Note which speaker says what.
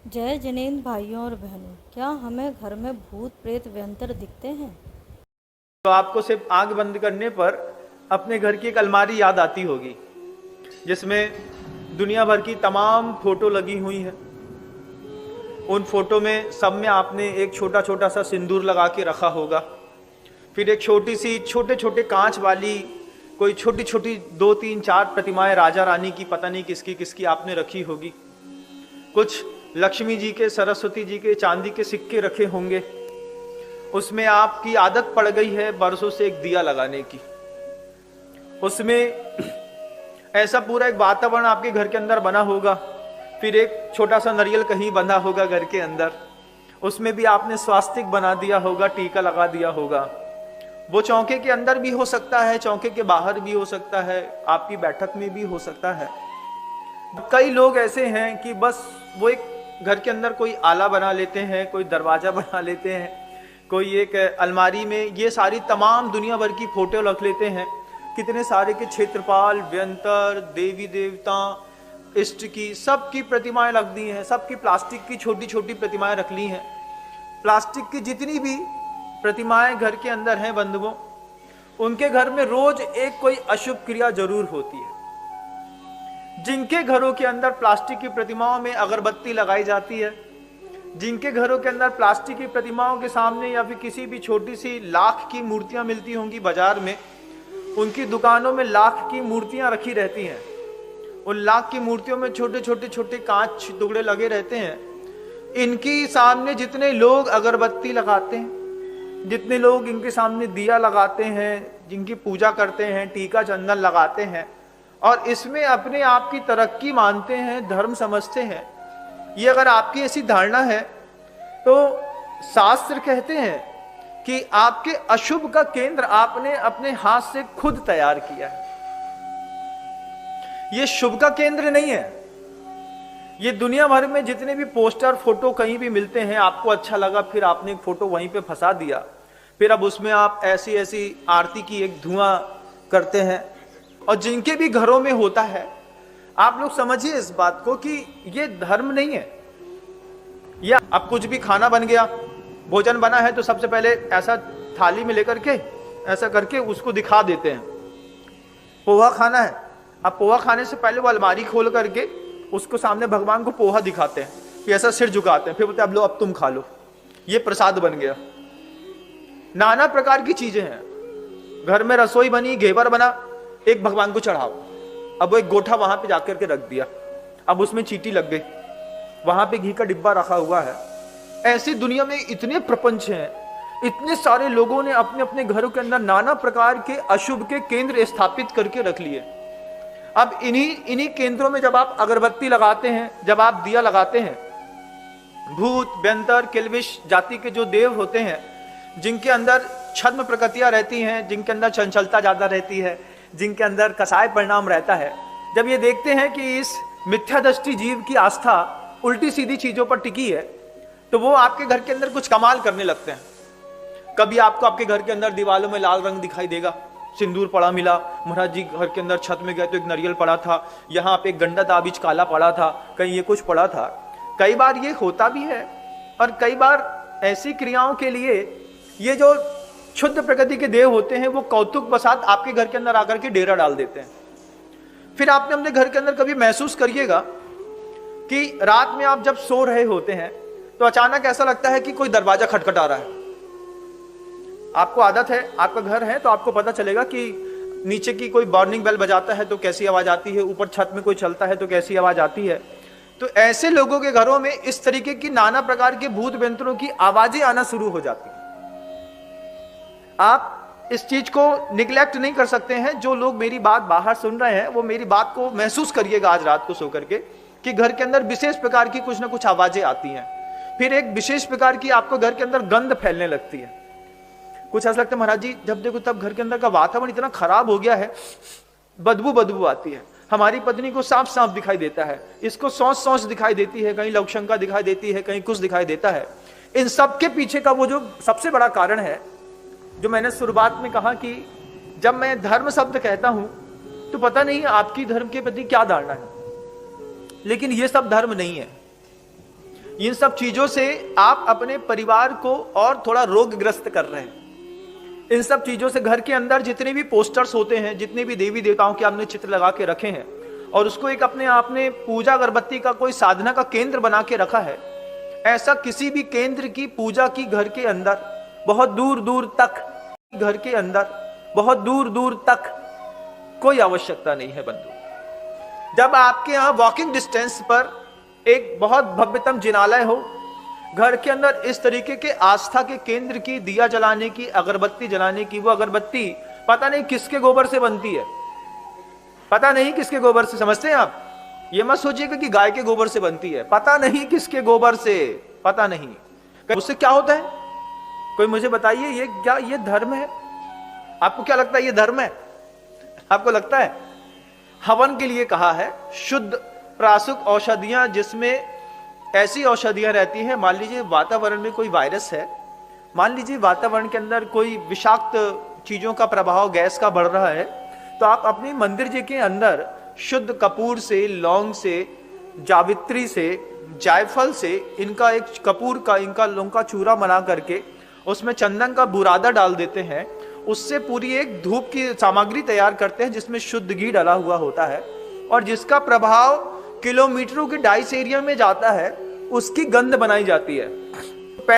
Speaker 1: जय जिनेंद्र भाइयों और बहनों, क्या हमें घर में भूत प्रेत व्यंतर दिखते हैं?
Speaker 2: तो आपको सिर्फ आंख बंद करने पर अपने घर की एक अलमारी याद आती होगी जिसमें दुनिया भर की तमाम फोटो लगी हुई है। उन फोटो में सब में आपने एक छोटा छोटा सा सिंदूर लगा के रखा होगा। फिर एक छोटी सी छोटे छोटे कांच वाली कोई छोटी छोटी 2 3 4 प्रतिमाएं राजा रानी की पता नहीं किसकी किसकी आपने रखी होगी। कुछ लक्ष्मी जी के, सरस्वती जी के चांदी के सिक्के रखे होंगे। उसमें आपकी आदत पड़ गई है बरसों से एक दिया लगाने की। उसमें ऐसा पूरा एक वातावरण आपके घर के अंदर बना होगा। फिर एक छोटा सा नारियल कहीं बंधा होगा घर के अंदर, उसमें भी आपने स्वास्तिक बना दिया होगा, टीका लगा दिया होगा। वो चौके के अंदर भी हो सकता है, चौके के बाहर भी हो सकता है, आपकी बैठक में भी हो सकता है। कई लोग ऐसे हैं कि बस वो एक घर के अंदर कोई आला बना लेते हैं, कोई दरवाजा बना लेते हैं, कोई एक अलमारी में ये सारी तमाम दुनिया भर की फोटो रख लेते हैं। कितने सारे के क्षेत्रपाल, व्यंतर, देवी देवता, इष्ट की सबकी प्रतिमाएं रख दी हैं। सबकी प्लास्टिक की छोटी छोटी प्रतिमाएं रख ली हैं। प्लास्टिक की जितनी भी प्रतिमाएं घर के अंदर हैं बंधुओं, उनके घर में रोज एक कोई अशुभ क्रिया जरूर होती है। जिनके घरों के अंदर प्लास्टिक की प्रतिमाओं में अगरबत्ती लगाई जाती है, जिनके घरों के अंदर प्लास्टिक की प्रतिमाओं के सामने या फिर किसी भी छोटी सी लाख की मूर्तियां मिलती होंगी बाजार में, उनकी दुकानों में लाख की मूर्तियां रखी रहती हैं। उन लाख की मूर्तियों में छोटे छोटे छोटे कांच टुकड़े लगे रहते हैं। इनकी सामने जितने लोग अगरबत्ती लगाते हैं, जितने लोग इनके सामने दिया लगाते हैं, जिनकी पूजा करते हैं, टीका चंदन लगाते हैं और इसमें अपने आप की तरक्की मानते हैं, धर्म समझते हैं, ये अगर आपकी ऐसी धारणा है तो शास्त्र कहते हैं कि आपके अशुभ का केंद्र आपने अपने हाथ से खुद तैयार किया है। ये शुभ का केंद्र नहीं है। ये दुनिया भर में जितने भी पोस्टर, फोटो कहीं भी मिलते हैं, आपको अच्छा लगा, फिर आपने एक फोटो वहीं पे फंसा दिया, फिर अब उसमें आप ऐसी ऐसी आरती की एक धुआं करते हैं। और जिनके भी घरों में होता है, आप लोग समझिए इस बात को कि ये धर्म नहीं है। या अब कुछ भी खाना बन गया, भोजन बना है, तो सबसे पहले ऐसा थाली में लेकर के ऐसा करके उसको दिखा देते हैं पोहा खाना है। अब पोहा खाने से पहले वो अलमारी खोल करके उसको सामने भगवान को पोहा दिखाते हैं, फिर ऐसा सिर झुकाते हैं, फिर बोलते हैं अब लो, अब तुम खा लो, ये प्रसाद बन गया। नाना प्रकार की चीजें हैं। घर में रसोई बनी, घेवर बना, एक भगवान को चढ़ाओ। अब वो एक गोठा वहां पे जाकर के रख दिया, अब उसमें चींटी लग गई, वहां पे घी का डिब्बा रखा हुआ है। ऐसी दुनिया में इतने प्रपंच हैं, इतने सारे लोगों ने अपने अपने घरों के अंदर नाना प्रकार के अशुभ के केंद्र स्थापित करके रख लिए। अब इन्हीं केंद्रों में जब आप अगरबत्ती लगाते हैं, जब आप दिया लगाते हैं, भूत, व्यंतर, किल्बिश जाति के जो देव होते हैं, जिनके अंदर छद्म प्रकृतियां रहती हैं, जिनके अंदर चंचलता ज्यादा रहती है, जिनके अंदर कसाय परिणाम रहता है, जब ये देखते हैं कि इस मिथ्या दृष्टि जीव की आस्था उल्टी सीधी चीजों पर टिकी है, तो वो आपके घर के अंदर कुछ कमाल करने लगते हैं। कभी आपको आपके घर के अंदर दीवालों में लाल रंग दिखाई देगा, सिंदूर पड़ा मिला। महाराज जी घर के अंदर छत में गए तो एक नारियल पड़ा था, यहाँ पे एक गंडा ताबीज काला पड़ा था, कहीं ये कुछ पड़ा था। कई बार ये होता भी है और कई बार ऐसी क्रियाओं के लिए ये जो क्षुद्र प्रकृति के देव होते हैं वो कौतुक बसात आपके घर के अंदर आकर के डेरा डाल देते हैं। फिर आपने अपने घर के अंदर कभी महसूस करिएगा कि रात में आप जब सो रहे होते हैं तो अचानक ऐसा लगता है कि कोई दरवाजा खटखटा रहा है। आपको आदत है, आपका घर है तो आपको पता चलेगा कि नीचे की कोई वार्निंग बेल बजाता है तो कैसी आवाज आती है, ऊपर छत में कोई चलता है तो कैसी आवाज आती है। तो ऐसे लोगों के घरों में इस तरीके की नाना प्रकार के भूत व्यंतरों की आवाजें आना शुरू हो जाती हैं। आप इस चीज को निग्लेक्ट नहीं कर सकते हैं। जो लोग मेरी बात बाहर सुन रहे हैं वो मेरी बात को महसूस करिएगा आज रात को सो करके कि घर के अंदर विशेष प्रकार की कुछ ना कुछ आवाजें आती हैं। फिर एक विशेष प्रकार की आपको घर के अंदर गंध फैलने लगती है। कुछ ऐसा लगता है महाराज जी जब देखो तब घर के अंदर का वातावरण इतना खराब हो गया है, बदबू आती है। हमारी पत्नी को सांप सांप दिखाई देता है, इसको सौंस दिखाई देती है, कहीं लवशंका दिखाई देती है, कहीं कुछ दिखाई देता है। इन सब के पीछे का वो जो सबसे बड़ा कारण है, जो मैंने शुरुआत में कहा कि जब मैं धर्म शब्द कहता हूं तो पता नहीं आपकी धर्म के प्रति क्या धारणा है, लेकिन ये सब धर्म नहीं है। इन सब चीजों से आप अपने परिवार को और थोड़ा रोगग्रस्त कर रहे हैं। इन सब चीजों से घर के अंदर जितने भी पोस्टर्स होते हैं, जितने भी देवी देवताओं के आपने चित्र लगा के रखे हैं और उसको एक अपने आपने पूजा अगरबत्ती का कोई साधना का केंद्र बना के रखा है, ऐसा किसी भी केंद्र की पूजा की घर के अंदर बहुत दूर दूर तक, घर के अंदर बहुत दूर दूर तक कोई आवश्यकता नहीं है बंधु। जब आपके यहां वॉकिंग डिस्टेंस पर एक बहुत भव्यतम जिनालय हो, घर के अंदर इस तरीके के आस्था के केंद्र की दिया जलाने की, अगरबत्ती जलाने की, वो अगरबत्ती पता नहीं किसके गोबर से बनती है, पता नहीं किसके गोबर से, समझते हैं आप? ये मत सोचिएगा कि गाय के गोबर से बनती है, पता नहीं किसके गोबर से, पता नहीं। उससे क्या होता है, कोई मुझे बताइए, ये क्या ये धर्म है? आपको क्या लगता है ये धर्म है? आपको लगता है? हवन के लिए कहा है, शुद्ध प्रासुक औषधियां, जिसमें ऐसी औषधियां रहती हैं, मान लीजिए वातावरण में कोई वायरस है, मान लीजिए वातावरण के अंदर कोई विषाक्त चीजों का प्रभाव गैस का बढ़ रहा है, तो आप अपनी मंदिर जी के अंदर शुद्ध कपूर से, लौंग से, जावित्री से, जायफल से, इनका एक कपूर का इनका लौंग का चूरा बना करके उसमें चंदन का बुरादा डाल देते हैं, उससे पूरी एक धूप की सामग्री तैयार करते हैं जिसमें शुद्ध घी डाला हुआ होता है और जिसका प्रभाव किलोमीटरों के डाइस एरिया में जाता है, उसकी गंध बनाई जाती है।